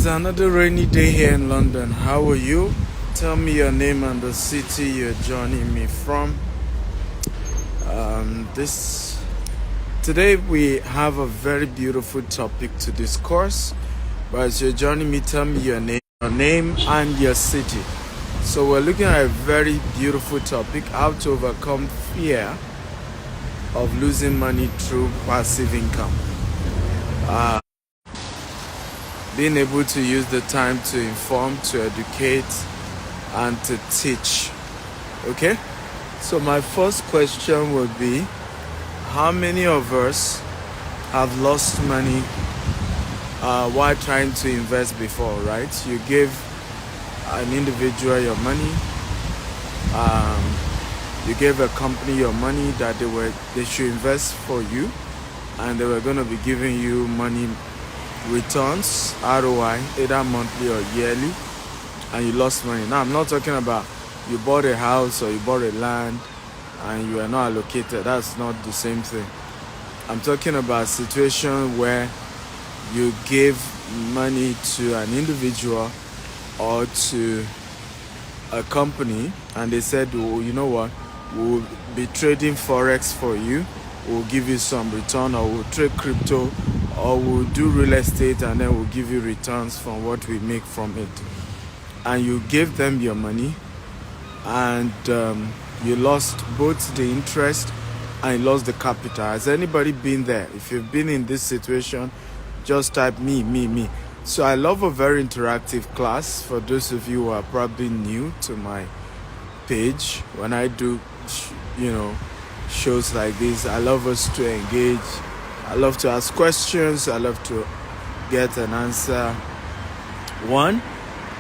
another rainy day here in London. How are you? Tell me your name and the city you're joining me from. This Today we have a very beautiful topic to discuss. But as you're joining me, tell me your name and your city. So we're looking at a very beautiful topic: how to overcome fear of losing money through passive income. Being able to use the time to inform, to educate, and to teach. Okay? So my first question would be, how many of us have lost money while trying to invest before, right? You give an individual your money, you gave a company your money that they should invest for you, and they were going to be giving you money returns, ROI, either monthly or yearly, and you lost money. Now, I'm not talking about you bought a house or you bought a land and you are not allocated. That's not the same thing. I'm talking about a situation where you gave money to an individual or to a company and they said, oh, you know what, we'll be trading Forex for you, we'll give you some return, or we'll trade crypto, or we'll do real estate and then we'll give you returns from what we make from it. And you gave them your money and you lost both the interest and you lost the capital. Has anybody been there? If you've been in this situation, just type me. So I love a very interactive class. For those of you who are probably new to my page, when I do shows like this, I love us to engage. I love to ask questions. I love to get an answer. One,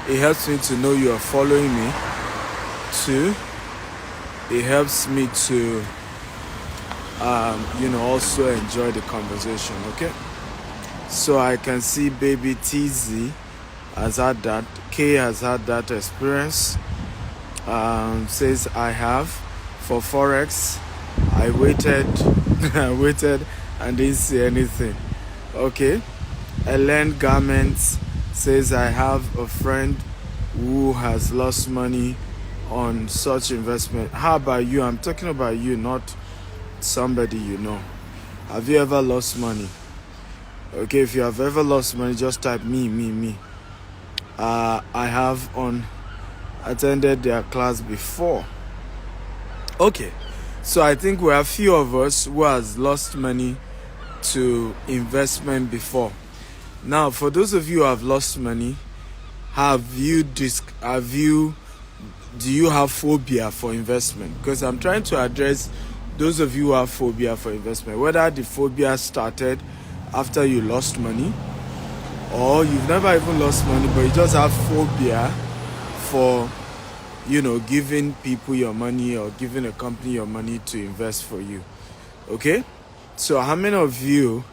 it helps me to know you are following me. Two, it helps me to also enjoy the conversation. Okay, so I can see baby TZ has had that, K has had that experience. Says I have. For Forex, I waited and didn't see anything. Okay, Ellen Garments says I have a friend who has lost money on such investment. How about you? I'm talking about you, not somebody you know. Have you ever lost money? Okay, if you have ever lost money, just type me. I have attended their class before. Okay, so I think we have few of us who has lost money to investment before. Now, for those of you who have lost money, do you have phobia for investment? Because I'm trying to address those of you who have phobia for investment, whether the phobia started after you lost money, or you've never even lost money, but you just have phobia for, giving people your money or giving a company your money to invest for you. Okay? So how many of you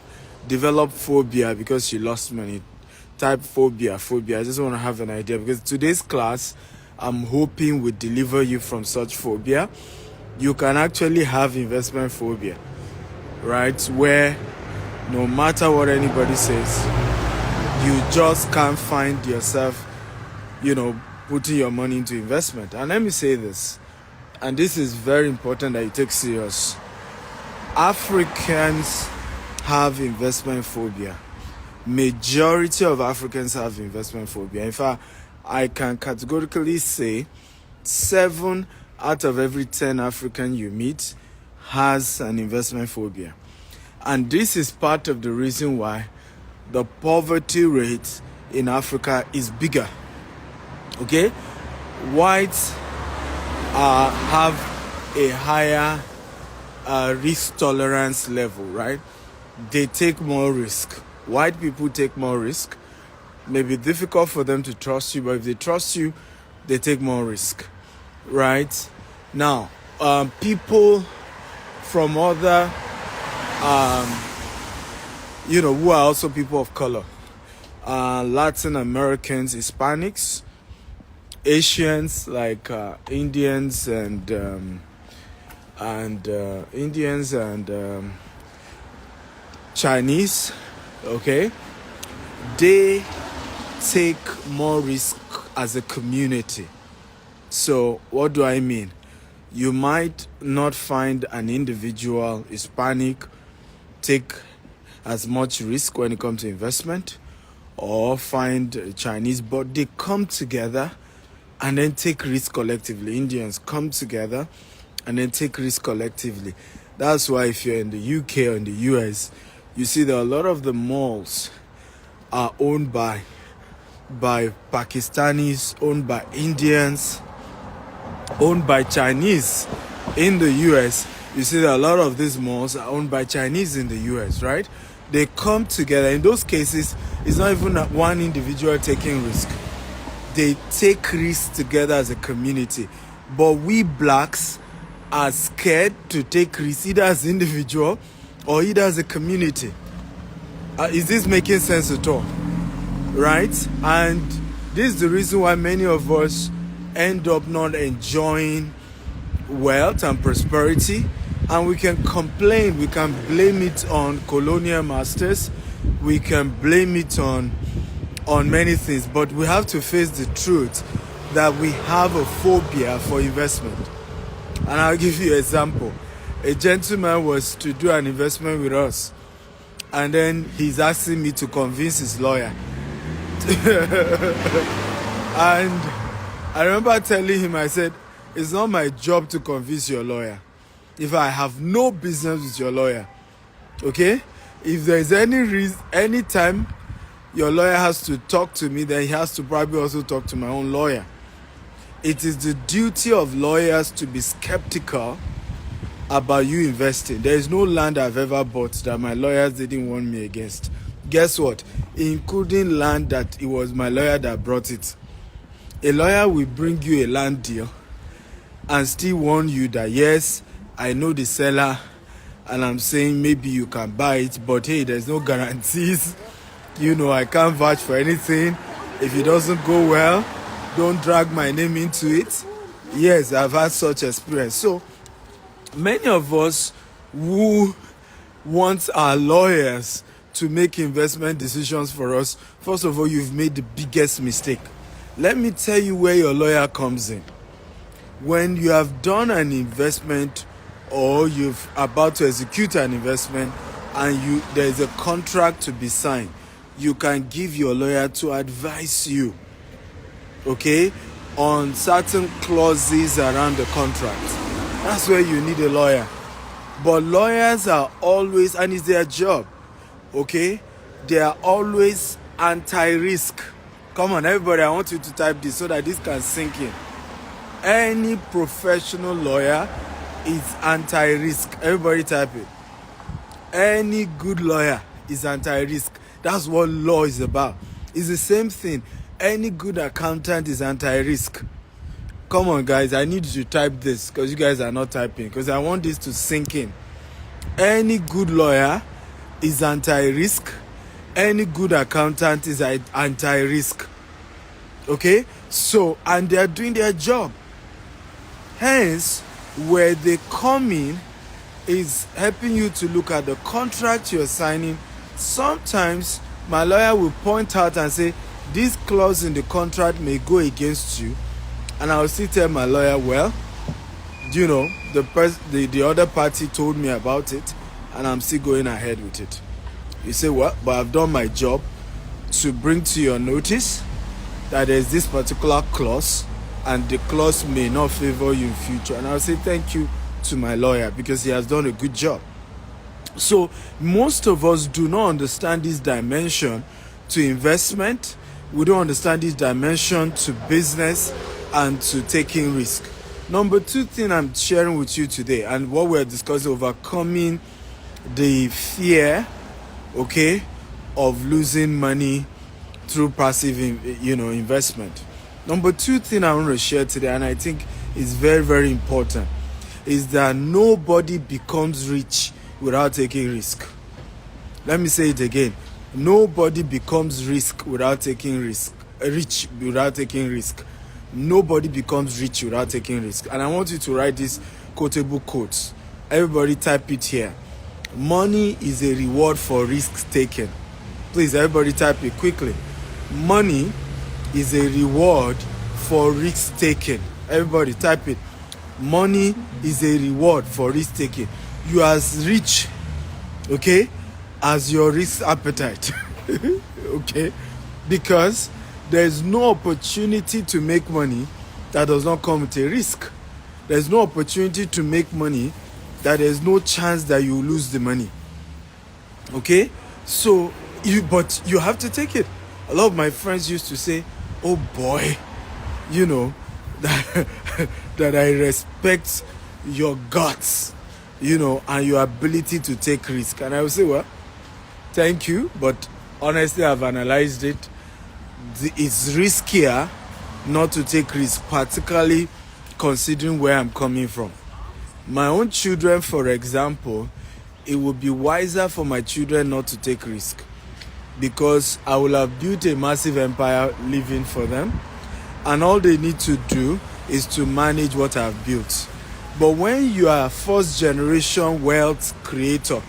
develop phobia because you lost money? Type phobia. I just want to have an idea, because today's class, I'm hoping will deliver you from such phobia. You can actually have investment phobia, right? Where no matter what anybody says, you just can't find yourself, putting your money into investment. And let me say this, and this is very important that you take serious. Africans have investment phobia. Majority of Africans have investment phobia. In fact, I can categorically say 7 out of every 10 African you meet has an investment phobia. And this is part of the reason why the poverty rate in Africa is bigger. Okay? Whites have a higher risk tolerance level, right? They take more risk. White people take more risk. Maybe difficult for them to trust you, but if they trust you, they take more risk, right? Now, people from other, who are also people of color, Latin Americans, Hispanics, Asians like Indians and Chinese, okay, they take more risk as a community. So what do I mean? You might not find an individual Hispanic take as much risk when it comes to investment, or find a Chinese, but they come together and then take risk collectively. Indians come together and then take risk collectively. That's why if you're in the UK or in the US, you see that a lot of the malls are owned by Pakistanis, owned by Indians, owned by Chinese. In the US, you see that a lot of these malls are owned by Chinese in the US, right? They come together. In those cases, it's not even one individual taking risk. They take risks together as a community. But we blacks are scared to take risks either as individual or either as a community. Is this making sense at all? Right? And this is the reason why many of us end up not enjoying wealth and prosperity. And we can complain, we can blame it on colonial masters, we can blame it on many things, but we have to face the truth that we have a phobia for investment. And I'll give you an example. A gentleman was to do an investment with us, and then he's asking me to convince his lawyer. And I remember telling him, I said, it's not my job to convince your lawyer. If I have no business with your lawyer, okay? If there is any time your lawyer has to talk to me, then he has to probably also talk to my own lawyer. It is the duty of lawyers to be skeptical about you investing. There is no land I've ever bought that my lawyers didn't warn me against. Guess what? Including land that it was my lawyer that brought it. A lawyer will bring you a land deal and still warn you that, yes, I know the seller and I'm saying maybe you can buy it, but hey, there's no guarantees. I can't vouch for anything. If it doesn't go well, don't drag my name into it. Yes, I've had such experience. So many of us who want our lawyers to make investment decisions for us, first of all, you've made the biggest mistake. Let me tell you where your lawyer comes in. When you have done an investment or you're about to execute an investment and there's a contract to be signed, you can give your lawyer to advise you, okay, on certain clauses around the contract. That's where you need a lawyer. But lawyers are always, and it's their job, okay, they are always anti-risk. Come on, everybody, I want you to type this so that this can sink in. Any professional lawyer is anti-risk. Everybody type it. Any good lawyer is anti-risk. That's what law is about. It's the same thing. Any good accountant is anti-risk. Come on, guys. I need you to type this because you guys are not typing, because I want this to sink in. Any good lawyer is anti-risk. Any good accountant is anti-risk. Okay? So, and they are doing their job. Hence, where they come in is helping you to look at the contract you're signing. Sometimes my lawyer will point out and say, this clause in the contract may go against you. And I will still tell my lawyer, well, the other party told me about it and I'm still going ahead with it. You say, well, but I've done my job to bring to your notice that there's this particular clause and the clause may not favor you in future. And I'll say thank you to my lawyer because he has done a good job. So most of us do not understand this dimension to investment. We don't understand this dimension to business and to taking risk. Number two thing I'm sharing with you today, and what we're discussing, overcoming the fear, okay, of losing money through passive, investment. Number two thing I want to share today, and I think is very, very important, is that nobody becomes rich without taking risk. Let me say it again. Nobody becomes rich without taking risk. Nobody becomes rich without taking risk. And I want you to write these quotable quotes. Everybody type it here. Money is a reward for risks taken. Please, everybody type it quickly. Money is a reward for risk taking. Everybody type it. Money is a reward for risk taking. You are as rich, okay, as your risk appetite. Okay, because there's no opportunity to make money that does not come with a risk. There's no opportunity to make money that there's no chance that you lose the money. Okay, so but you have to take it. A lot of my friends used to say, oh boy, you know, that I respect your guts, you know, and your ability to take risk. And I would say, well, thank you, but honestly, I've analyzed it. It's riskier not to take risk, particularly considering where I'm coming from. My own children, for example, it would be wiser for my children not to take risk, because I will have built a massive empire living for them, and all they need to do is to manage what I've built. But when you are first generation wealth creator,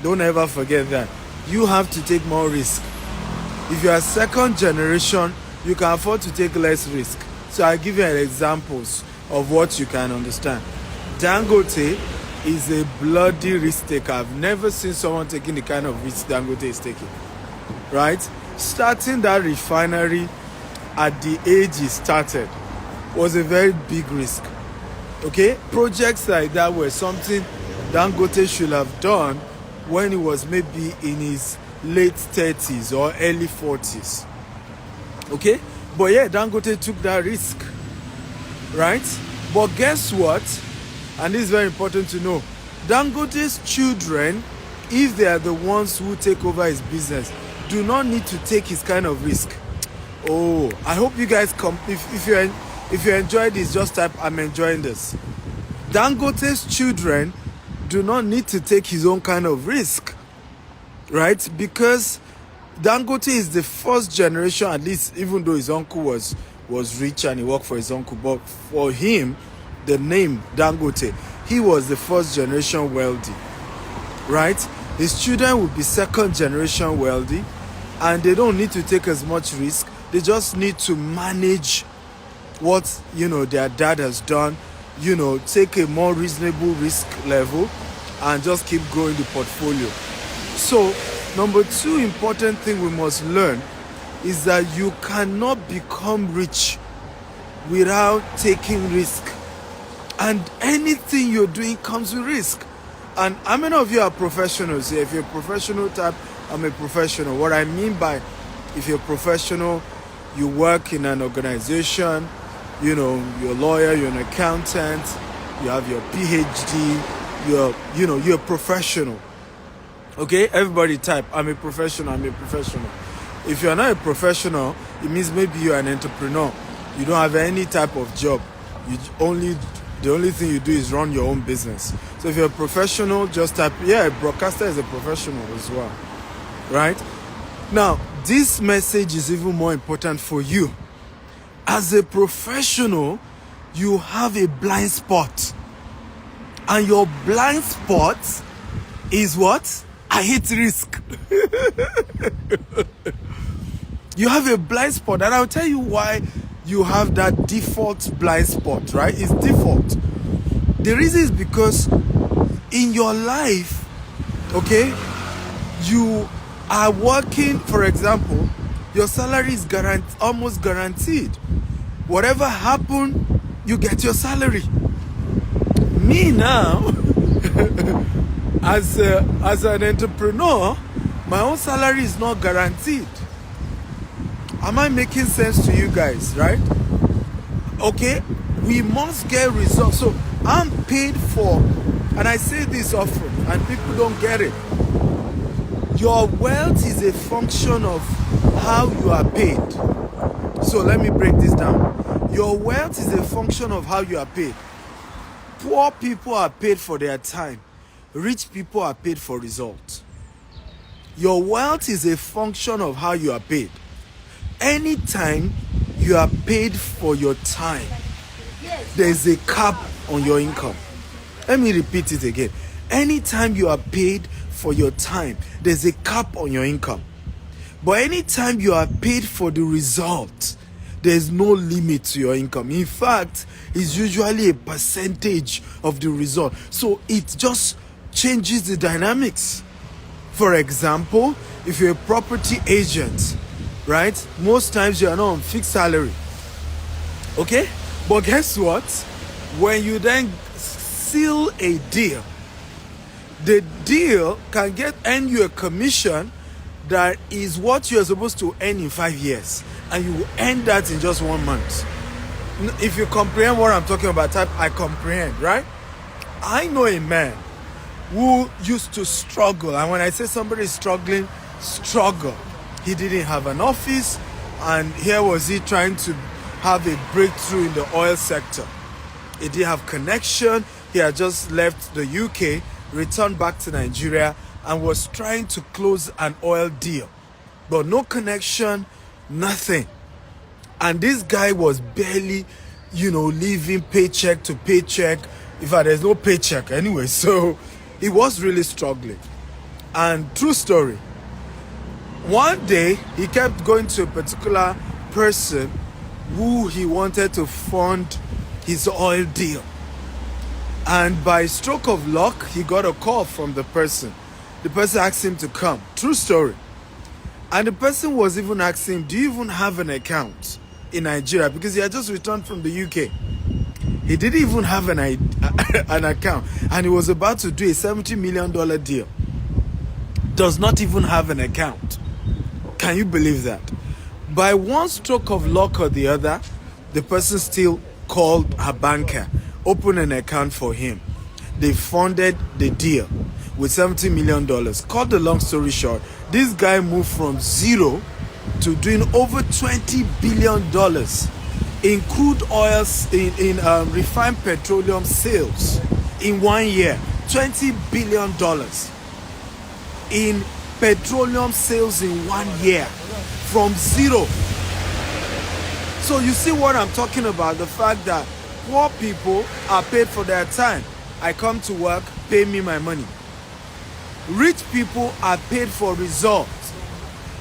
don't ever forget that you have to take more risk. If you are second generation, you can afford to take less risk. So I'll give you examples of what you can understand. Dangote is a bloody risk taker. I've never seen someone taking the kind of risk Dangote is taking. Right? Starting that refinery at the age he started was a very big risk. Okay? Projects like that were something Dangote should have done when he was maybe in his late 30s or early 40s. Okay? But yeah, Dangote took that risk. Right? But guess what? And this is very important to know. Dangote's children, if they are the ones who take over his business, do not need to take his kind of risk. Oh, I hope you guys come. If you enjoy this, just type I'm enjoying this. Dangote's children do not need to take his own kind of risk, right? Because Dangote is the first generation, at least, even though his uncle was rich and he worked for his uncle, but for him, the name Dangote, he was the first generation wealthy, right? His children will be second generation wealthy, and they don't need to take as much risk. They just need to manage what, you know, their dad has done, you know, take a more reasonable risk level and just keep growing the portfolio. So number two important thing we must learn is that you cannot become rich without taking risk. And anything you're doing comes with risk. And how many of you are professionals here? If you're a professional type, I'm a professional. What I mean by, if you're a professional, you work in an organization, you know, you're a lawyer, you're an accountant, you have your PhD, you're a professional. Okay, everybody type, I'm a professional, I'm a professional. If you're not a professional, it means maybe you're an entrepreneur. You don't have any type of job. The only thing you do is run your own business. So if you're a professional, just type, yeah, a broadcaster is a professional as well. Right? Now, this message is even more important for you. As a professional, you have a blind spot. And your blind spot is what? I hate risk. You have a blind spot, and I'll tell you why you have that default blind spot, right? It's default. The reason is because in your life, okay, you are working, for example, your salary is almost guaranteed. Whatever happened, you get your salary. Me now, as an entrepreneur, my own salary is not guaranteed. Am I making sense to you guys, right? Okay, we must get results. So I'm paid for, and I say this often, and people don't get it. Your wealth is a function of how you are paid. So let me break this down. Your wealth is a function of how you are paid. Poor people are paid for their time. Rich people are paid for results. Your wealth is a function of how you are paid. Anytime you are paid for your time, there's a cap on your income. Let me repeat it again. Anytime you are paid for your time, there's a cap on your income. But anytime you are paid for the result, there's no limit to your income. In fact, it's usually a percentage of the result. So it just changes the dynamics. For example, if you're a property agent, right? Most times you are not on fixed salary. Okay? But guess what? When you then seal a deal, the deal can earn you a commission that is what you're supposed to earn in 5 years, and you will earn that in just 1 month. If you comprehend what I'm talking about, type I comprehend, right? I know a man who used to struggle, and when I say somebody is struggling, struggle. He didn't have an office, and here was he trying to have a breakthrough in the oil sector. He didn't have connection. He had just left the UK, returned back to Nigeria, and was trying to close an oil deal. But no connection, nothing. And this guy was barely, living paycheck to paycheck. In fact, there's no paycheck anyway. So he was really struggling. And true story, one day he kept going to a particular person who he wanted to fund his oil deal. And by stroke of luck, he got a call from the person. The person asked him to come. True story. And the person was even asking him, do you even have an account in Nigeria? Because he had just returned from the UK. He didn't even have an account. And he was about to do a $70 million deal. Does not even have an account. Can you believe that? By one stroke of luck or the other, the person still called her banker, opened an account for him. They funded the deal with $70 million. Cut the long story short, this guy moved from zero to doing over $20 billion in crude oils, in refined petroleum sales in 1 year. $20 billion in petroleum sales in 1 year from zero. So you see what I'm talking about, the fact that poor people are paid for their time. I come to work, pay me my money. Rich people are paid for results.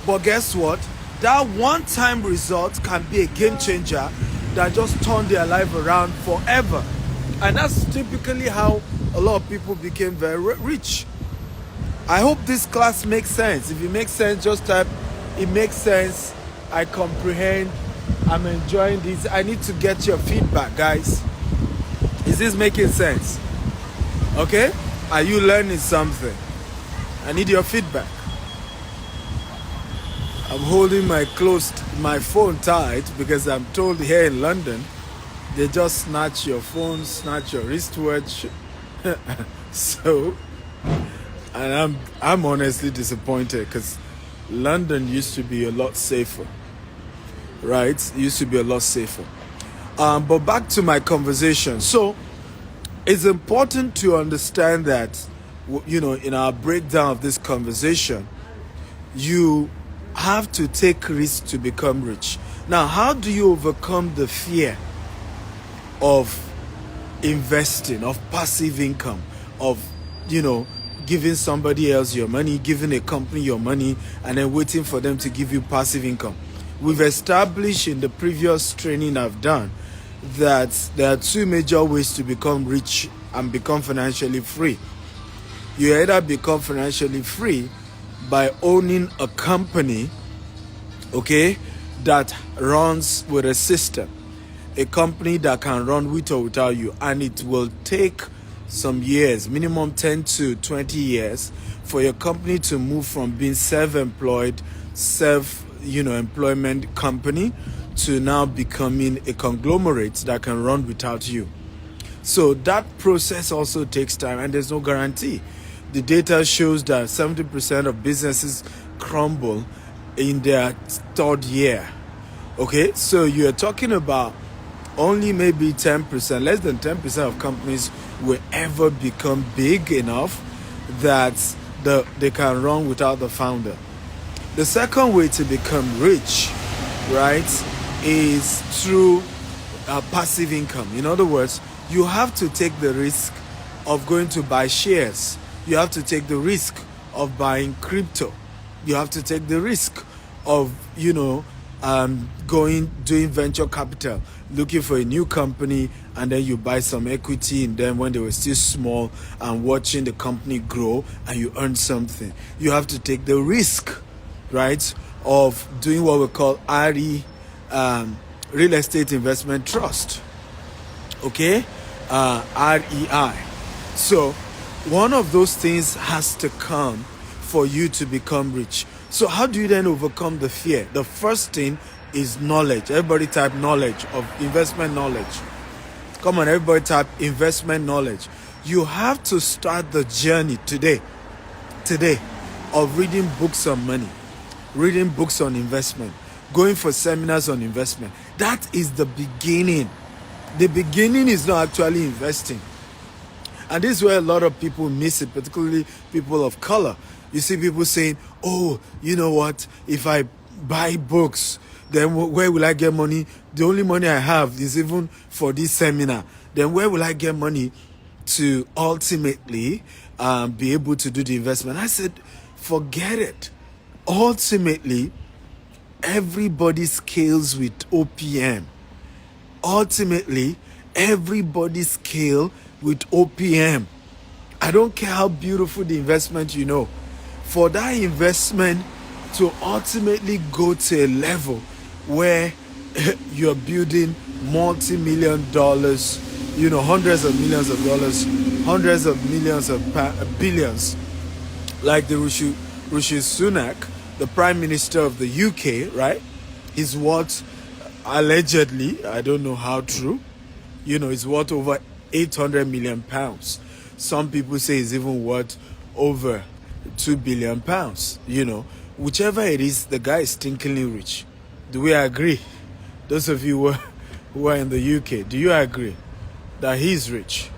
But guess what? That one-time result can be a game changer that just turned their life around forever. And that's typically how a lot of people became very rich. I hope this class makes sense. If it makes sense, just type, it makes sense, I comprehend, I'm enjoying this. I need to get your feedback, guys. Is this making sense? Okay? Are you learning something? I need your feedback. I'm holding my phone tight because I'm told here in London, they just snatch your phone, snatch your wristwatch. So, and I'm honestly disappointed because London used to be a lot safer. Right? It used to be a lot safer. But back to my conversation. So, it's important to understand that, in our breakdown of this conversation, you have to take risks to become rich. Now, how do you overcome the fear of investing, of passive income, of, giving somebody else your money, giving a company your money, and then waiting for them to give you passive income? We've established in the previous training I've done that there are two major ways to become rich and become financially free. You either become financially free by owning a company, okay, that runs with a system, a company that can run with or without you, and it will take some years, minimum 10 to 20 years, for your company to move from being self-employed, employment company to now becoming a conglomerate that can run without you. So that process also takes time, and there's no guarantee. The data shows that 70% of businesses crumble in their third year. Okay, so you're talking about only maybe 10%, less than 10% of companies will ever become big enough that they can run without the founder. The second way to become rich, right, is through passive income. In other words, you have to take the risk of going to buy shares. You have to take the risk of buying crypto. You have to take the risk of, doing venture capital, looking for a new company, and then you buy some equity in them when they were still small, and watching the company grow, and you earn something. You have to take the risk, right, of doing what we call RE, Real Estate Investment Trust. Okay? REI. So one of those things has to come for you to become rich. So how do you then overcome the fear? The first thing is knowledge. Everybody type knowledge, of investment knowledge. Come on, everybody type investment knowledge. You have to start the journey today of reading books on money, reading books on investment, going for seminars on investment. That is the beginning. The beginning is not actually investing. And this is where a lot of people miss it, particularly people of color. You see people saying, oh, you know what, if I buy books, then where will I get money? The only money I have is even for this seminar. Then where will I get money to ultimately be able to do the investment? I said, forget it. Ultimately, everybody scales with OPM. Ultimately, everybody scale with OPM. I don't care how beautiful the investment for that investment to ultimately go to a level where you're building multi-million dollars, hundreds of millions of dollars, hundreds of millions of billions, like the Rishi Sunak, the Prime Minister of the UK, right? Is worth, allegedly, I don't know how true, is worth over 800 million pounds. Some people say it's even worth over 2 billion pounds. Whichever it is, the guy is stinkingly rich. Do we agree? Those of you who are in the UK, do you agree that he's rich?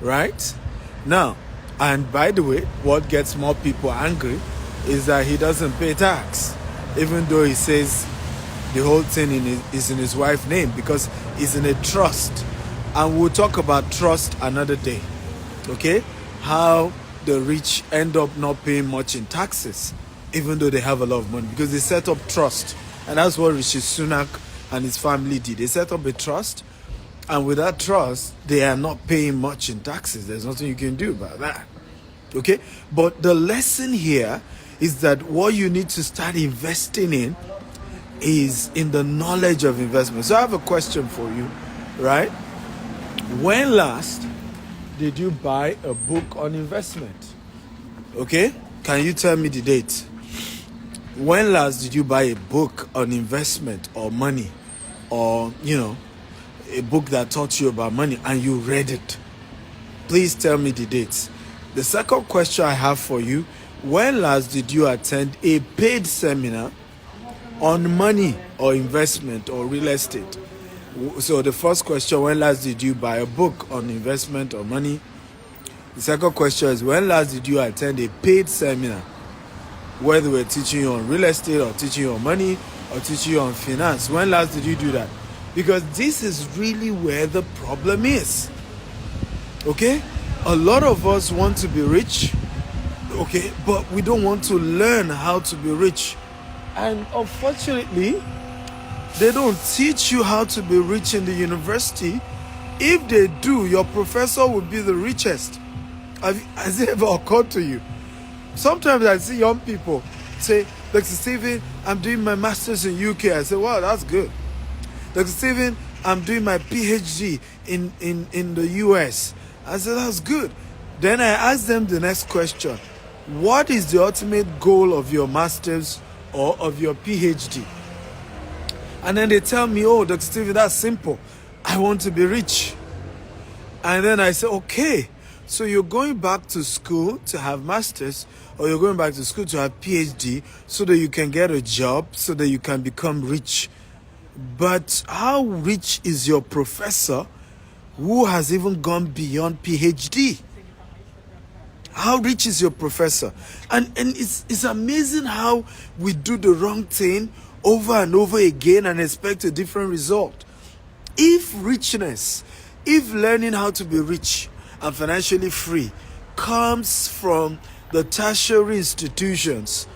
Right? Now, and by the way, what gets more people angry is that he doesn't pay tax, even though he says the whole thing is in his wife's name, because it's in a trust. And we'll talk about trust another day. Okay? How the rich end up not paying much in taxes, even though they have a lot of money, because they set up trust. And that's what Rishi Sunak and his family did. They set up a trust, and with that trust, they are not paying much in taxes. There's nothing you can do about that. Okay? But the lesson here is that what you need to start investing in is in the knowledge of investment. So I have a question for you, right? When last did you buy a book on investment? Okay? Can you tell me the date? When last did you buy a book on investment or money, or, a book that taught you about money and you read it? Please tell me the dates. The second question I have for you, when last did you attend a paid seminar on money or investment or real estate? So the first question, when last did you buy a book on investment or money? The second question is, when last did you attend a paid seminar where they were teaching you on real estate or teaching you on money or teaching you on finance? When last did you do that? Because this is really where the problem is. Okay? A lot of us want to be rich, okay, but we don't want to learn how to be rich. And unfortunately, they don't teach you how to be rich in the university. If they do, your professor will be the richest. Has it ever occurred to you? Sometimes I see young people say, Dr. Stephen, I'm doing my master's in UK. I say, wow, that's good. Dr. Stephen, I'm doing my PhD in the US. I said, that's good. Then I ask them the next question. What is the ultimate goal of your master's or of your PhD? And then they tell me, oh, Dr. Stephen, that's simple. I want to be rich. And then I say, okay, so you're going back to school to have master's, or you're going back to school to have PhD so that you can get a job, so that you can become rich. But how rich is your professor who has even gone beyond PhD? How rich is your professor? And it's amazing how we do the wrong thing over and over again and expect a different result. If learning how to be rich and financially free comes from the tertiary institutions,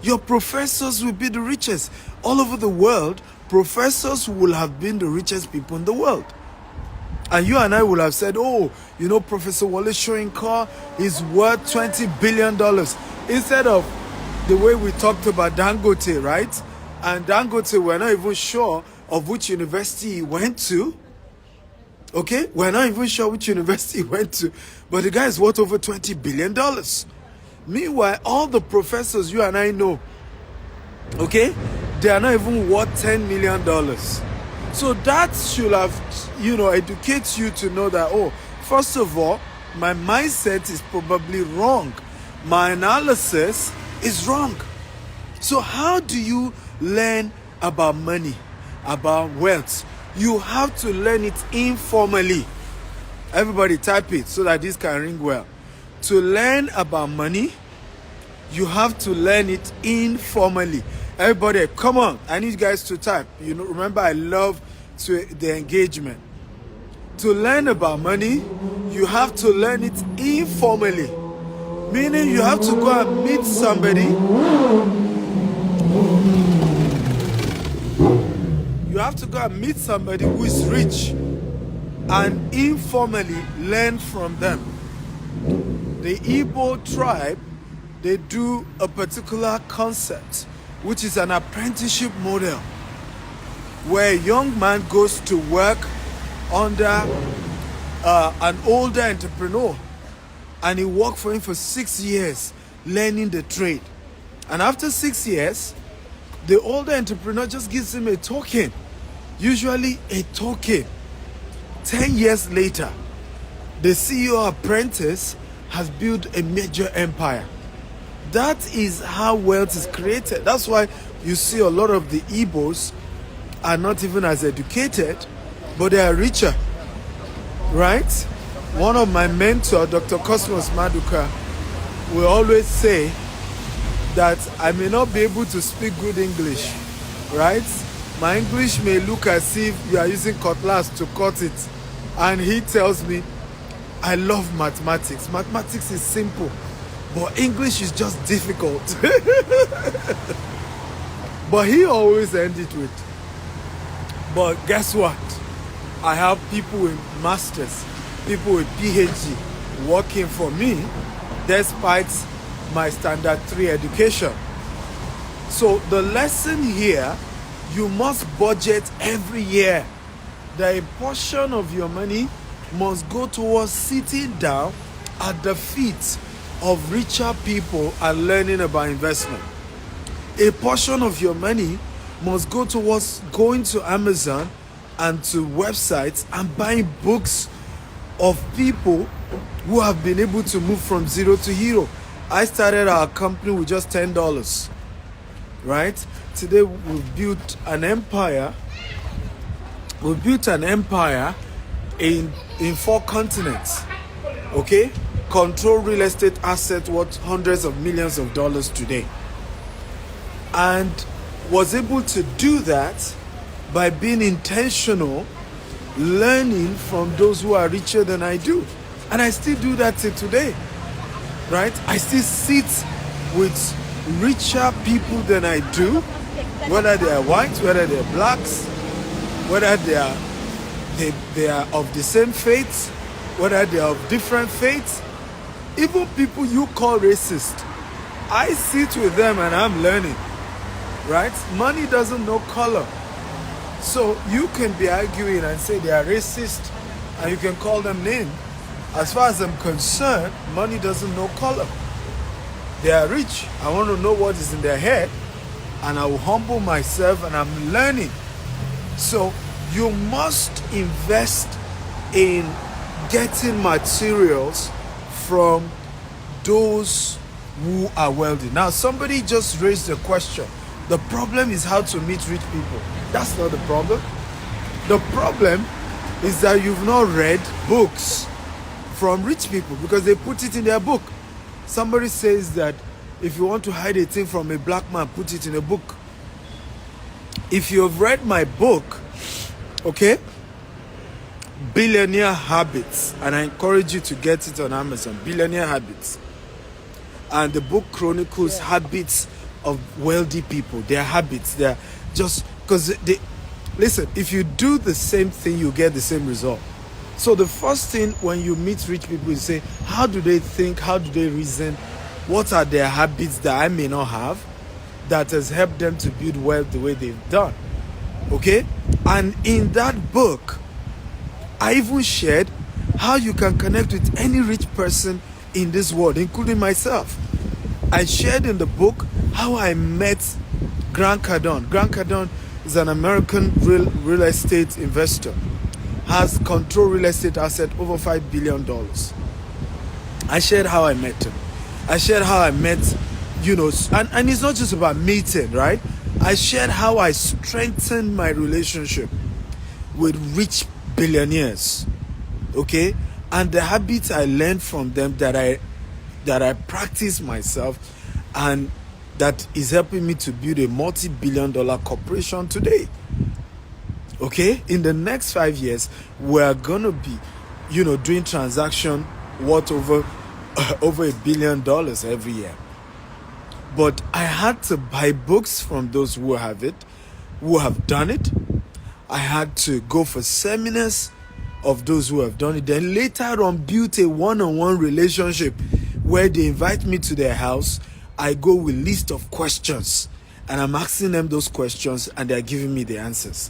Your professors will be the richest. All over the world, professors will have been the richest people in the world. And you and I will have said, oh, you know, Professor Wole Soyinka is worth $20 billion. Instead of the way we talked about Dangote, right? And Dangote, we're not even sure of which university he went to. Okay? We're not even sure which university he went to. But the guy is worth over $20 billion. Meanwhile, all the professors you and I know, okay, they are not even worth $10 million. So that should have, educate you to know that, oh, first of all, my mindset is probably wrong. My analysis is wrong. So how do you learn about money, about wealth? You have to learn it informally. Everybody type it so that this can ring well. To learn about money, you have to learn it informally. Everybody, come on. I need you guys to type. Remember, I love the engagement. To learn about money, you have to learn it informally. Meaning you have to go and meet somebody. You have to go and meet somebody who is rich and informally learn from them. The Igbo tribe, they do a particular concept, which is an apprenticeship model, where a young man goes to work under an older entrepreneur, and he worked for him for 6 years, learning the trade. And after 6 years, the older entrepreneur just gives him a token, usually a token. 10 years later, the CEO apprentice has built a major empire. That is how wealth is created. That's why you see a lot of the Igbos are not even as educated, but they are richer, right? One of my mentors, Dr. Cosmos Maduka, will always say that I may not be able to speak good English, right? My English may look as if you are using cutlass to cut it. And he tells me, I love mathematics. Mathematics is simple, but English is just difficult. But he always ends it with, but guess what? I have people with masters, people with PhD working for me despite my standard 3 education. So the lesson here, you must budget every year. That a portion of your money must go towards sitting down at the feet of richer people and learning about investment. A portion of your money must go towards going to Amazon and to websites and buying books of people who have been able to move from zero to hero. I started our company with just $10, right? Today we've built an empire. We built an empire in 4 continents, okay? Control real estate assets worth hundreds of millions of dollars today. And was able to do that by being intentional, learning from those who are richer than I do. And I still do that till today, right? I still sit with richer people than I do, whether they are white, whether they are blacks, whether they are of the same faith, whether they are of different faiths, even people you call racist. I sit with them and I'm learning, right? Money doesn't know color. So you can be arguing and say they are racist and you can call them names. As far as I'm concerned, money doesn't know color. They are rich. I want to know what is in their head, and I will humble myself, and I'm learning. So you must invest in getting materials from those who are wealthy. Now, somebody just raised the question. The problem is how to meet rich people. That's not the problem. The problem is that you've not read books from rich people because they put it in their book. Somebody says that if you want to hide a thing from a black man, put it in a book. If you've read my book, okay, Billionaire Habits, and I encourage you to get it on Amazon, Billionaire Habits. And the book chronicles habits of wealthy people, their habits, they're just because they listen, if you do the same thing, you get the same result. So the first thing when you meet rich people, you say, how do they think? How do they reason? What are their habits that I may not have that has helped them to build wealth the way they've done? Okay? And in that book, I even shared how you can connect with any rich person in this world, including myself. I shared in the book how I met Grant Cardone. Grant Cardone is an American real estate investor, has control real estate asset over $5 billion. I shared how I met him. I shared how I met, and it's not just about meeting, right? I shared how I strengthened my relationship with rich billionaires, okay? And the habits I learned from them that I practice myself, and that is helping me to build a multi-billion-dollar corporation today. Okay, in the next 5 years, we're gonna be, doing transaction worth over $1 billion every year. But I had to buy books from those who have done it. I had to go for seminars of those who have done it. Then later on, built a one-on-one relationship where they invite me to their house. I go with list of questions, and I'm asking them those questions, and they're giving me the answers.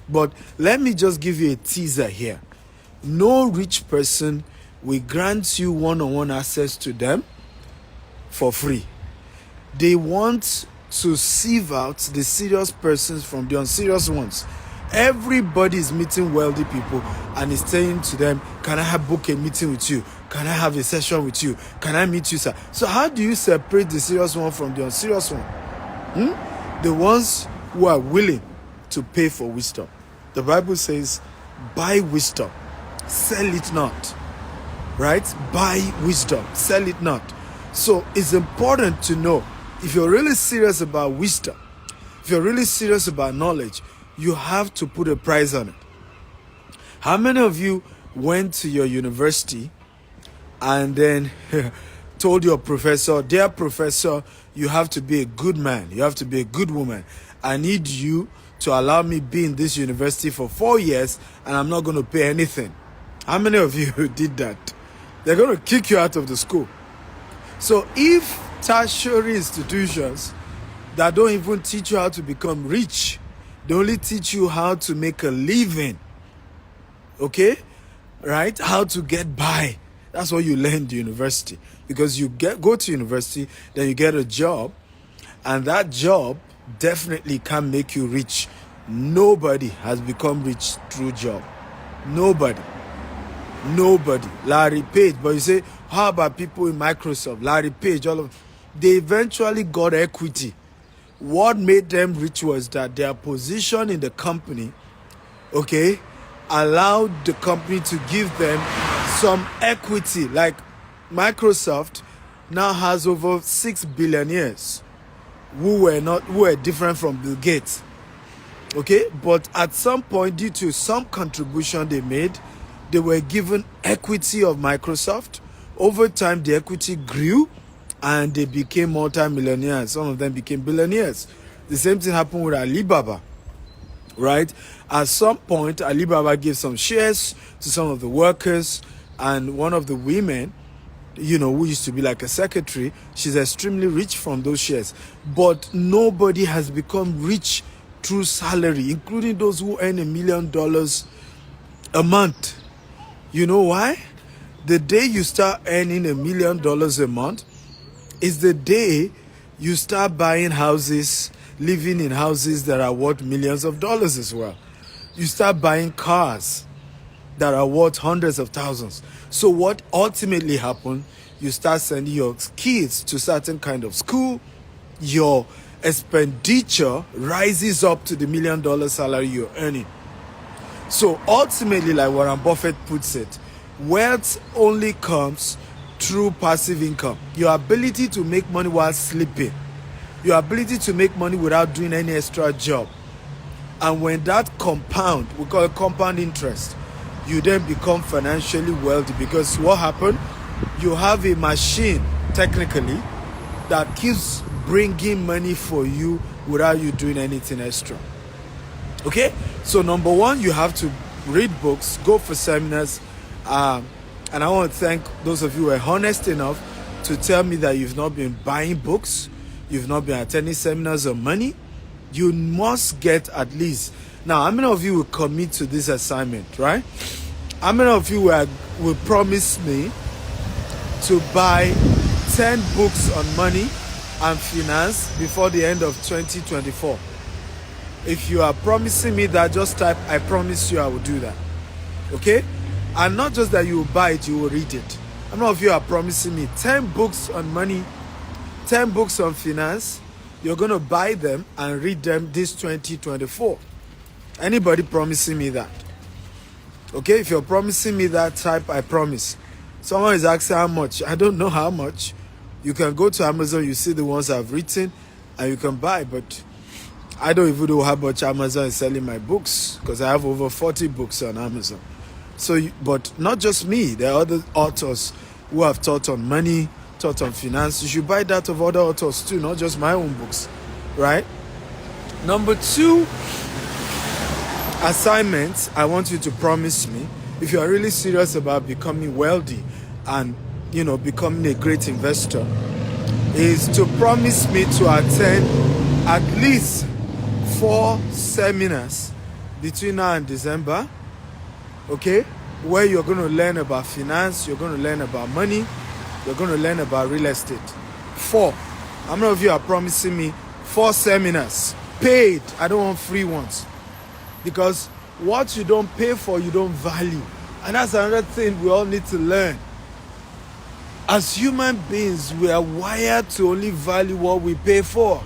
But let me just give you a teaser here. No rich person will grant you one-on-one access to them for free. They want to sieve out the serious persons from the unserious ones. Everybody is meeting wealthy people and is saying to them, can I book a meeting with you? Can I have a session with you? Can I meet you, sir? So how do you separate the serious one from the unserious one? The ones who are willing to pay for wisdom. The Bible says, buy wisdom, sell it not. Right? Buy wisdom, sell it not. So it's important to know, if you're really serious about wisdom, if you're really serious about knowledge, you have to put a price on it. How many of you went to your university and then told your professor, dear professor, you have to be a good man, you have to be a good woman. I need you to allow me be in this university for 4 years and I'm not going to pay anything. How many of you did that? They're going to kick you out of the school. So if tertiary institutions that don't even teach you how to become rich, they only teach you how to make a living, okay? Right? How to get by. That's what you learn in university. Because you go to university, then you get a job, and that job definitely can make you rich. Nobody has become rich through job. Nobody. Larry Page. But you say, how about people in Microsoft? Larry Page, all of them. They eventually got equity. What made them rich was that their position in the company, okay, allowed the company to give them some equity. Like Microsoft now has over 6 billionaires who were different from Bill Gates. Okay, but at some point, due to some contribution they made, they were given equity of Microsoft. Over time, the equity grew and they became multi-millionaires. Some of them became billionaires. The same thing happened with Alibaba, right? At some point, Alibaba gave some shares to some of the workers, and one of the women, who used to be like a secretary, she's extremely rich from those shares. But nobody has become rich through salary, including those who earn $1 million a month. You know why? The day you start earning $1 million a month is the day you start buying houses, living in houses that are worth millions of dollars as well. You start buying cars that are worth hundreds of thousands. So what ultimately happened, you start sending your kids to certain kind of school, your expenditure rises up to the $1 million salary you're earning. So ultimately, like Warren Buffett puts it, wealth only comes through passive income. Your ability to make money while sleeping. Your ability to make money without doing any extra job. And when that compound, we call it compound interest, you then become financially wealthy, because what happened? You have a machine, technically, that keeps bringing money for you without you doing anything extra. Okay, so number one, you have to read books, go for seminars, and I want to thank those of you who are honest enough to tell me that you've not been buying books, you've not been attending seminars on money. You must get at least. Now, how many of you will commit to this assignment, right? How many of you will promise me to buy 10 books on money and finance before the end of 2024? If you are promising me that, just type, I promise you I will do that. Okay? And not just that you will buy it, you will read it. How many of you are promising me 10 books on money, 10 books on finance? You're going to buy them and read them this 2024. Anybody promising me that? Okay, if you're promising me that, type, I promise. Someone is asking how much. I don't know how much. You can go to Amazon, you see the ones I've written, and you can buy, but I don't even know how much Amazon is selling my books, because I have over 40 books on Amazon. So, but not just me, there are other authors who have taught on money, taught on finance. You should buy that of other authors too, not just my own books, right? Number two assignment I want you to promise me, if you are really serious about becoming wealthy and, becoming a great investor, is to promise me to attend at least 4 seminars between now and December, okay, where you're going to learn about finance, you're going to learn about money, you're going to learn about real estate. 4. How many of you are promising me 4 seminars? Paid. I don't want free ones. Because what you don't pay for, you don't value. And that's another thing we all need to learn. As human beings, we are wired to only value what we pay for.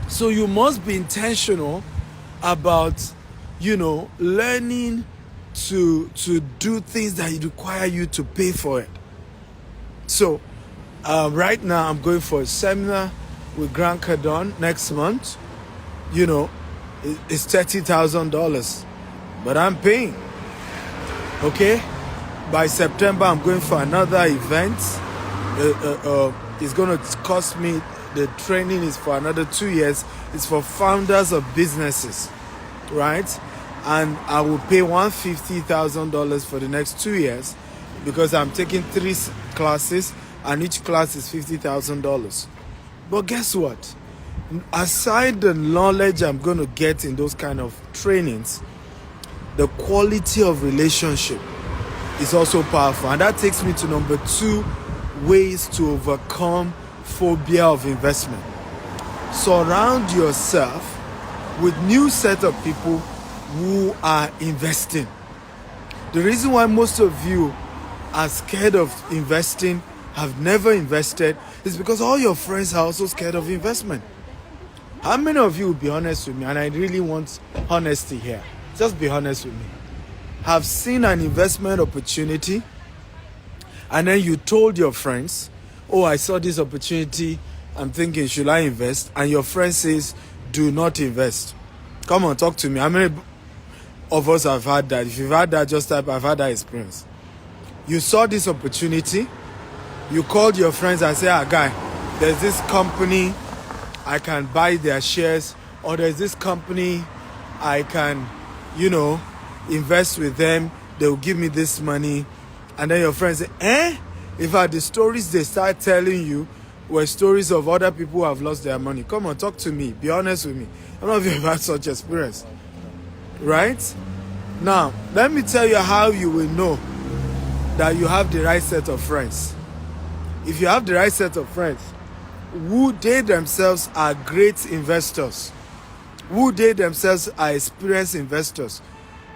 So you must be intentional about, learning to do things that require you to pay for it. So right now I'm going for a seminar with Grant Cardone next month. It's $30,000, but I'm paying. Okay, by September I'm going for another event. It's going to cost me. The training is for another 2 years. It's for founders of businesses, right? And I will pay $150,000 for the next 2 years because I'm taking 3 classes and each class is $50,000. But guess what? Aside the knowledge I'm going to get in those kind of trainings, the quality of relationship is also powerful. And that takes me to number 2 ways to overcome phobia of investment. Surround yourself with new set of people who are investing. The reason why most of you are scared of investing, have never invested, is because all your friends are also scared of investment. How many of you will be honest with me? And I really want honesty here. Just be honest with me. Have seen an investment opportunity and then you told your friends, oh, I saw this opportunity, I'm thinking, should I invest? And your friend says, do not invest. Come on, talk to me. How many of us have had that? If you've had that, just type, I've had that experience. You saw this opportunity, you called your friends and said, guy, there's this company, I can buy their shares, or there's this company, I can, invest with them, they'll give me this money. And then your friends say, In fact, the stories they start telling you were stories of other people who have lost their money. Come on, talk to me. Be honest with me. I don't know if you've had such experience. Right? Now, let me tell you how you will know that you have the right set of friends. If you have the right set of friends, who they themselves are great investors, who they themselves are experienced investors,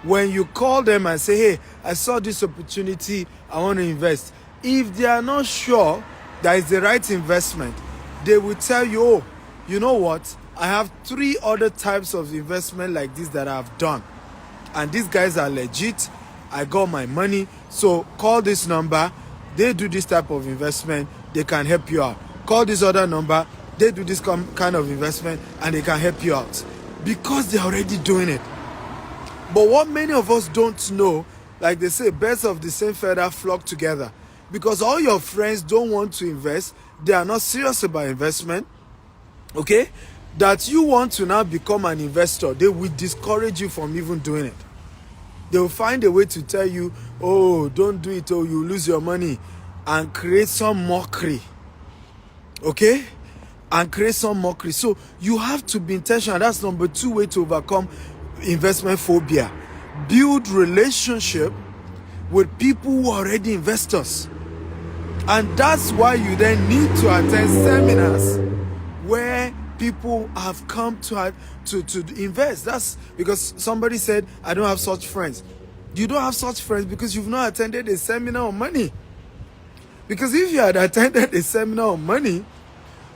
when you call them and say, hey, I saw this opportunity, I want to invest, if they are not sure that it's the right investment, they will tell you, oh, you know what, I have 3 other types of investment like this that I've done, and these guys are legit, I got my money, so call this number, they do this type of investment, they can help you out. Call this other number, they do this kind of investment and they can help you out, because they're already doing it. But what many of us don't know, like they say, birds of the same feather flock together, because all your friends don't want to invest, they are not serious about investment, okay, that you want to now become an investor, they will discourage you from even doing it. They will find a way to tell you, oh, don't do it, or you lose your money, and create some mockery. Okay? And create some mockery. So you have to be intentional. That's number 2 way to overcome investment phobia. Build relationship with people who are already investors. And that's why you then need to attend seminars where people have come to invest. That's because somebody said, I don't have such friends. You don't have such friends because you've not attended a seminar on money. Because if you had attended a seminar on money,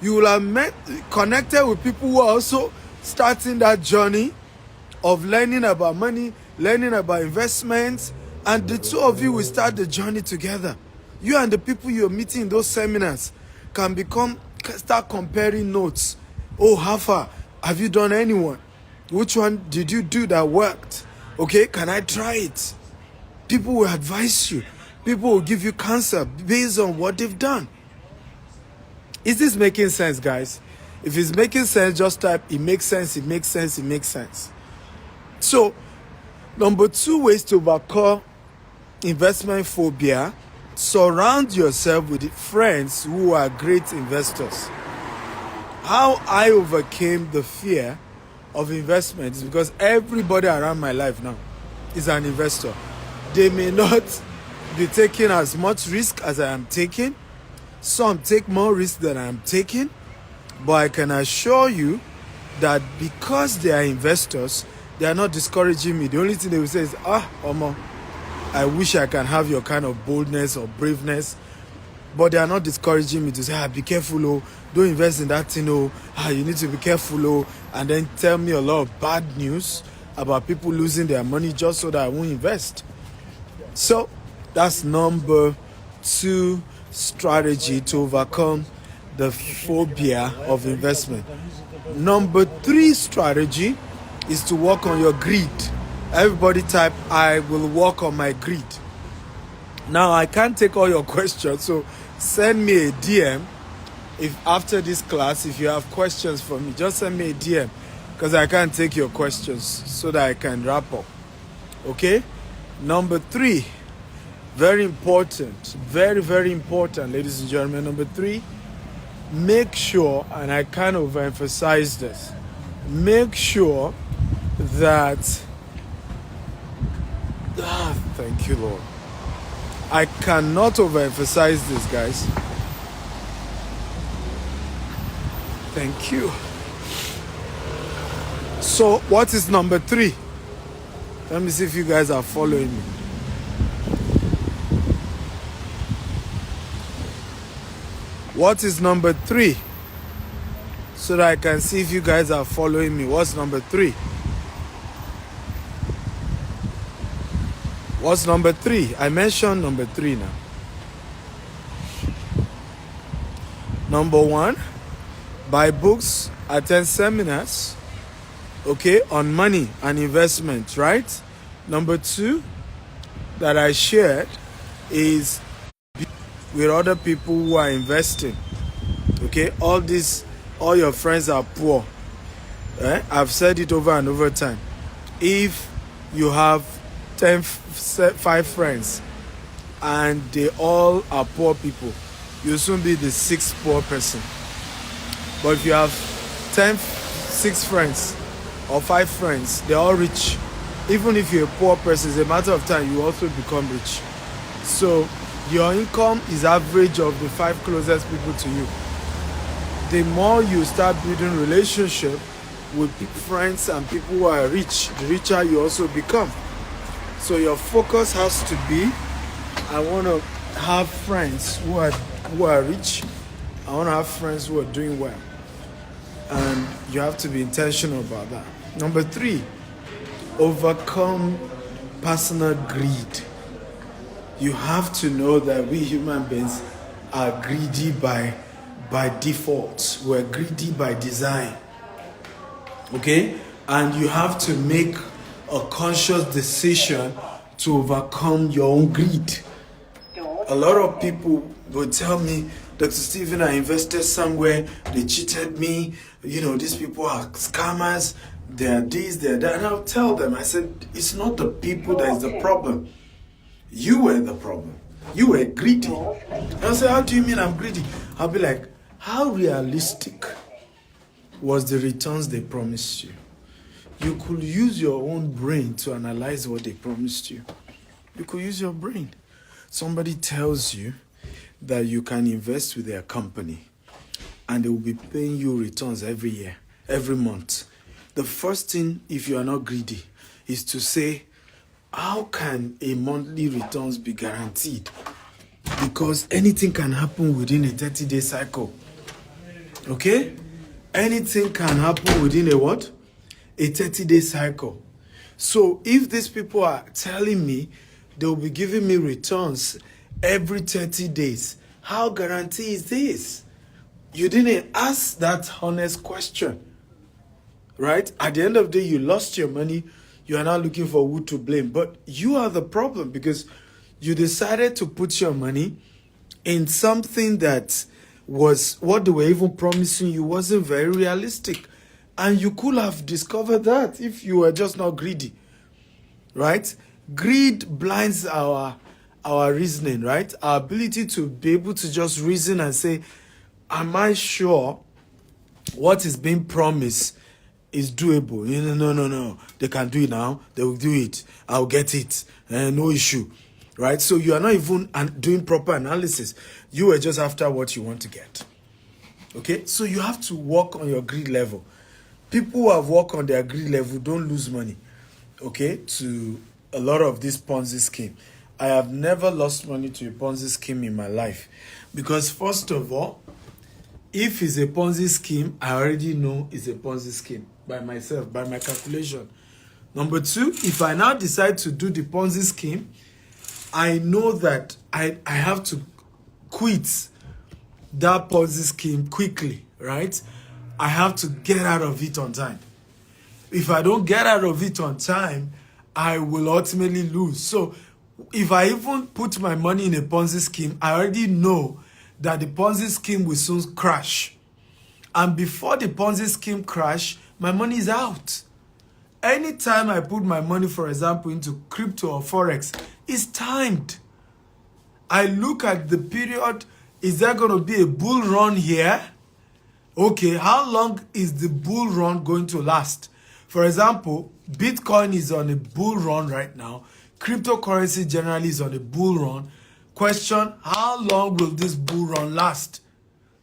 you will have connected with people who are also starting that journey of learning about money, learning about investments, and the two of you will start the journey together. You and the people you're meeting in those seminars can start comparing notes. Oh, how far? Have you done anyone? Which one did you do that worked? Okay, can I try it? People will advise you. People will give you counsel based on what they've done. Is this making sense, guys? If it's making sense, just type, it makes sense, it makes sense, it makes sense. So, number 2 ways to overcome investment phobia: surround yourself with friends who are great investors. How I overcame the fear of investment is because everybody around my life now is an investor. They may not be taking as much risk as I am taking. Some take more risk than I am taking. But I can assure you that because they are investors, they are not discouraging me. The only thing they will say is, Omo, I wish I can have your kind of boldness or braveness. But they are not discouraging me to say, be careful, oh, don't invest in that thing, oh, you need to be careful, oh, and then tell me a lot of bad news about people losing their money just so that I won't invest. So that's number 2 strategy to overcome the phobia of investment. Number 3 strategy is to work on your greed. Everybody type, I will work on my greed. Now, I can't take all your questions, so send me a DM. If after this class, if you have questions for me, just send me a DM, because I can't take your questions so that I can wrap up. Okay? Number 3, very important, very, very important, ladies and gentlemen. Number 3, make sure, and I kind of emphasize this, make sure that, thank you, Lord. I cannot overemphasize this, guys. Thank you. So, what is number 3? Let me see if you guys are following me. What is number 3? So that I can see if you guys are following me. What's number 3? What's number 3? I mentioned number 3 now. Number 1, buy books, attend seminars, okay, on money and investment, right? Number 2 that I shared is with other people who are investing. Okay, all your friends are poor. I've said it over and over time. If you have 5 friends and they all are poor people, you'll soon be the 6th poor person. But if you have 6 friends or 5 friends, they're all rich. Even if you're a poor person, it's a matter of time, you also become rich. So your income is average of the 5 closest people to you. The more you start building relationship with friends and people who are rich, the richer you also become. So your focus has to be, I want to have friends who are rich. I want to have friends who are doing well. And you have to be intentional about that. Number 3, overcome personal greed. You have to know that we human beings are greedy by default. We're greedy by design. Okay? And you have to make a conscious decision to overcome your own greed. A lot of people will tell me, Dr. Stephen, I invested somewhere, they cheated me, these people are scammers, they're this, they're that. And I'll tell them, I said, it's not the people that is the problem. You were the problem. You were greedy. And I'll say, how do you mean I'm greedy? I'll be like, how realistic was the returns they promised you? You could use your own brain to analyze what they promised you. You could use your brain. Somebody tells you that you can invest with their company and they will be paying you returns every year, every month. The first thing, if you are not greedy, is to say, how can a monthly returns be guaranteed? Because anything can happen within a 30-day cycle. Okay? Anything can happen within a what? A 30-day cycle. So if these people are telling me they'll be giving me returns every 30 days, how guarantee is this? You didn't ask that honest question, right? At the end of the day, you lost your money. You are now looking for who to blame. But you are the problem because you decided to put your money in something that was what they were even promising you wasn't very realistic. And you could have discovered that if you were just not greedy, right? Greed blinds our reasoning, right? Our ability to be able to just reason and say, am I sure what is being promised is doable? No. They can do it now. They will do it. I'll get it. No issue, right? So you are not even doing proper analysis. You are just after what you want to get. Okay? So you have to work on your greed level. People who have worked on their greed level don't lose money, okay, to a lot of this Ponzi scheme. I have never lost money to a Ponzi scheme in my life because, first of all, if it's a Ponzi scheme, I already know it's a Ponzi scheme by myself, by my calculation. Number two, if I now decide to do the Ponzi scheme, I know that I have to quit that Ponzi scheme quickly, right? I have to get out of it on time. If I don't get out of it on time, I will ultimately lose. So if I even put my money in a Ponzi scheme, I already know that the Ponzi scheme will soon crash. And before the Ponzi scheme crash, my money is out. Anytime I put my money, for example, into crypto or Forex, it's timed. I look at the period, is there going to be a bull run here? Okay, how long is the bull run going to last? For example, Bitcoin is on a bull run right now. Cryptocurrency generally is on a bull run. Question, how long will this bull run last?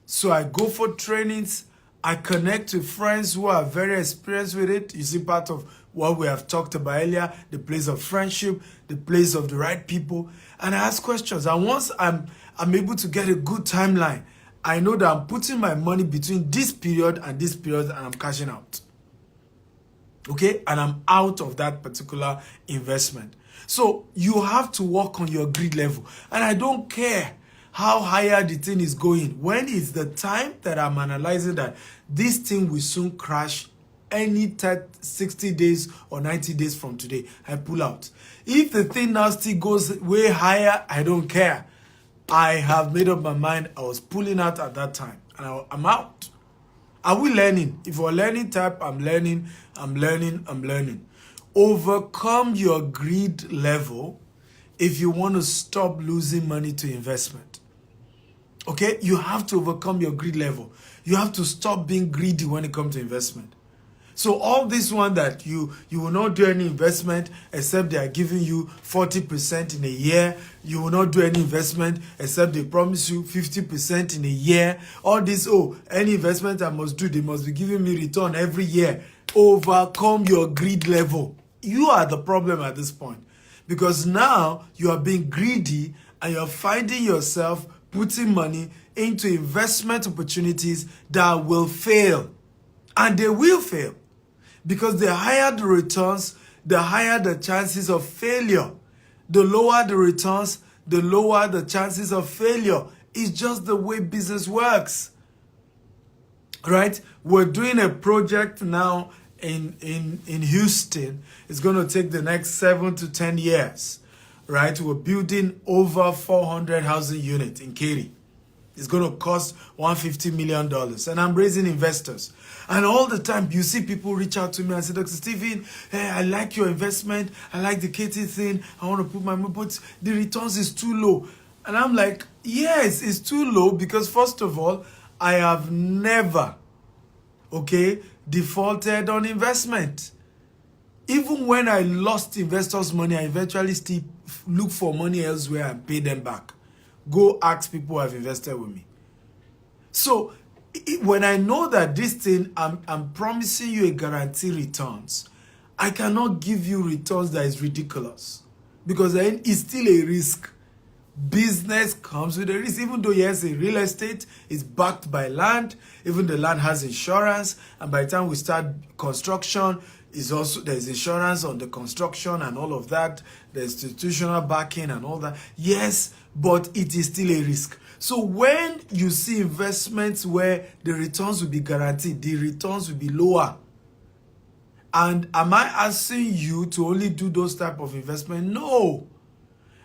So I go for trainings. I connect with friends who are very experienced with it. You see, part of what we have talked about earlier, the place of friendship, the place of the right people. And I ask questions. And once I'm able to get a good timeline, I know that I'm putting my money between this period and I'm cashing out. Okay? And I'm out of that particular investment. So you have to work on your greed level. And I don't care how higher the thing is going. When is the time that I'm analyzing that this thing will soon crash any 60 days or 90 days from today, I pull out. If the thing now still goes way higher, I don't care. I have made up my mind. I was pulling out at that time. And I'm out. Are we learning? If we're learning type, I'm learning. Overcome your greed level if you want to stop losing money to investment. Okay? You have to overcome your greed level. You have to stop being greedy when it comes to investment. So all this one that you will not do any investment except they are giving you 40% in a year. You will not do any investment except they promise you 50% in a year. All this, any investment I must do, they must be giving me return every year. Overcome your greed level. You are the problem at this point. Because now you are being greedy and you're finding yourself putting money into investment opportunities that will fail. And they will fail. Because the higher the returns, the higher the chances of failure. The lower the returns, the lower the chances of failure. It's just the way business works. Right? We're doing a project now in Houston. It's going to take the next 7 to 10 years. Right? We're building over 400 housing units in Katy. It's going to cost $150 million. And I'm raising investors. And all the time, you see people reach out to me and say, Dr. Stephen, hey, I like your investment. I like the KT thing. I want to put my money, but the returns is too low. And I'm like, yes, it's too low because first of all, I have never, defaulted on investment. Even when I lost investors' money, I eventually still look for money elsewhere and pay them back. Go ask people who have invested with me. So when I know that this thing, I'm promising you a guarantee returns, I cannot give you returns that is ridiculous because then it's still a risk. Business comes with a risk. Even though yes, a real estate is backed by land, even the land has insurance, and by the time we start construction, there's insurance on the construction and all of that. There's institutional backing and all that. Yes, but it is still a risk. So when you see investments where the returns will be guaranteed, the returns will be lower. And am I asking you to only do those type of investment? No.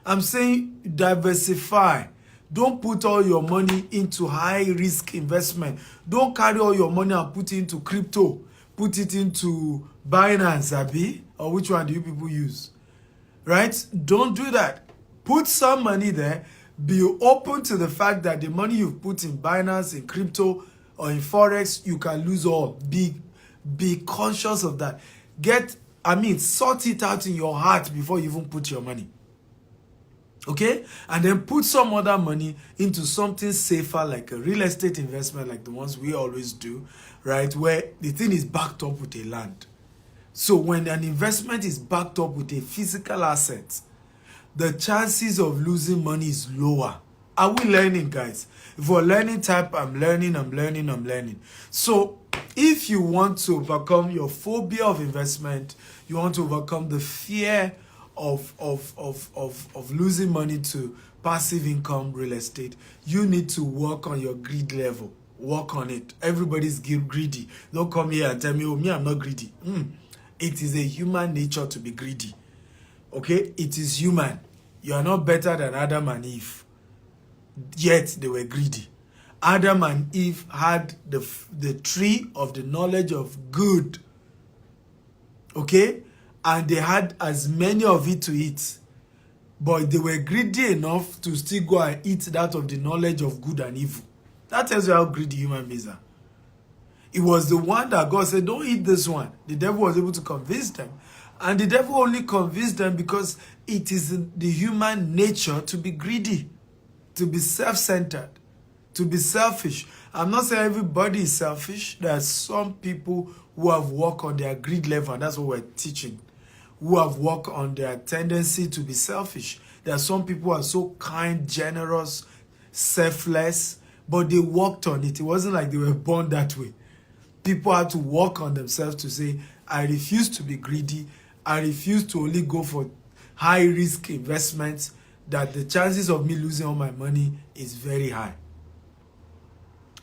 I'm saying diversify. Don't put all your money into high risk investment. Don't carry all your money and put it into crypto. Put it into Binance, Abi, or which one do you people use? Right? Don't do that. Put some money there. Be open to the fact that the money you've put in Binance, in crypto, or in Forex, you can lose all. Be conscious of that. Sort it out in your heart before you even put your money. Okay? And then put some other money into something safer, like a real estate investment, like the ones we always do, right? Where the thing is backed up with a land. So when an investment is backed up with a physical asset, the chances of losing money is lower. Are we learning, guys? If we're learning type, I'm learning. So if you want to overcome your phobia of investment, you want to overcome the fear of losing money to passive income real estate, you need to work on your greed level. Work on it. Everybody's greedy. Don't come here and tell me, oh, me, I'm not greedy. It is a human nature to be greedy. Okay? It is human. You are not better than Adam and Eve. Yet they were greedy. Adam and Eve had the tree of the knowledge of good. Okay? And they had as many of it to eat. But they were greedy enough to still go and eat that of the knowledge of good and evil. That tells you how greedy human beings are. It was the one that God said, don't eat this one. The devil was able to convince them. And the devil only convinced them because it is the human nature to be greedy, to be self-centered, to be selfish. I'm not saying everybody is selfish. There are some people who have worked on their greed level, and that's what we're teaching, who have worked on their tendency to be selfish. There are some people who are so kind, generous, selfless, but they worked on it. It wasn't like they were born that way. People had to work on themselves to say, I refuse to be greedy. I refuse to only go for high-risk investments that the chances of me losing all my money is very high.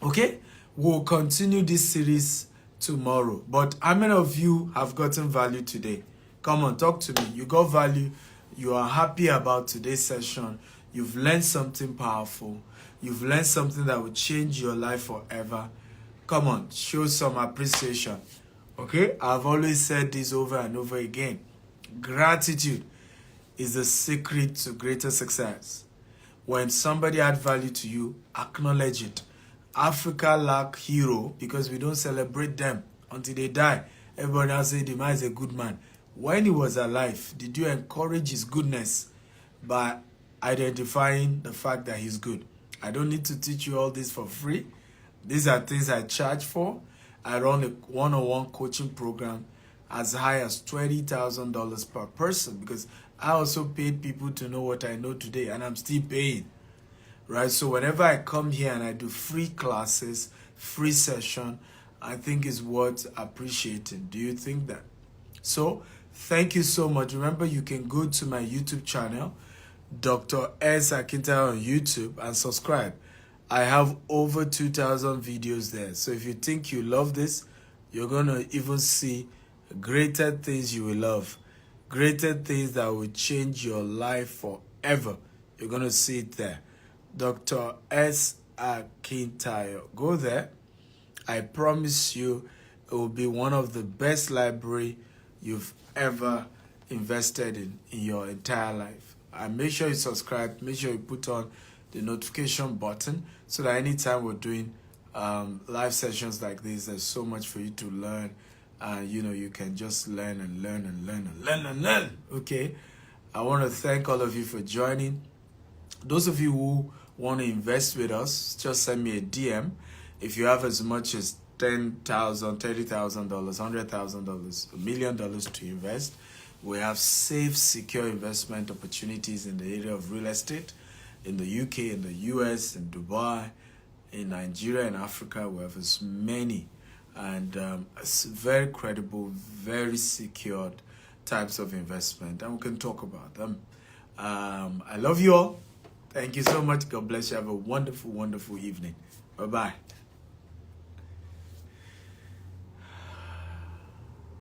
Okay? We'll continue this series tomorrow. But how many of you have gotten value today? Come on, talk to me. You got value. You are happy about today's session. You've learned something powerful. You've learned something that will change your life forever. Come on, show some appreciation. Okay? I've always said this over and over again. Gratitude is the secret to greater success. When somebody adds value to you, acknowledge it. Africa lack hero because we don't celebrate them until they die. Everybody now say the man is a good man. When he was alive, did you encourage his goodness by identifying the fact that he's good? I don't need to teach you all this for free. These are things I charge for. I run a one-on-one coaching program as high as $20,000 per person because I also paid people to know what I know today, and I'm still paying. Right? So whenever I come here and I do free classes, free session, I think is worth appreciating. Do you think that? So thank you so much. Remember, you can go to my YouTube channel, Dr. S. Akintayo on YouTube, and subscribe. I have over 2,000 videos there. So if you think you love this, you're going to even see greater things you will love. Greater things that will change your life forever. You're going to see it there. Dr. S. Akintayo. Go there. I promise you it will be one of the best library you've ever invested in your entire life. And make sure you subscribe. Make sure you put on the notification button so that anytime we're doing live sessions like this, there's so much for you to learn. You can just learn and learn and learn and learn and learn. Okay. I want to thank all of you for joining. Those of you who want to invest with us, just send me a DM. If you have as much as $10,000, $30,000, $100,000, $1 million to invest, we have safe, secure investment opportunities in the area of real estate, in the UK, in the US, in Dubai, in Nigeria, and Africa. We have as many, and it's very credible, very secured types of investment, and we can talk about them. I love you all. Thank you so much. God bless you. Have a wonderful, wonderful evening. Bye-bye.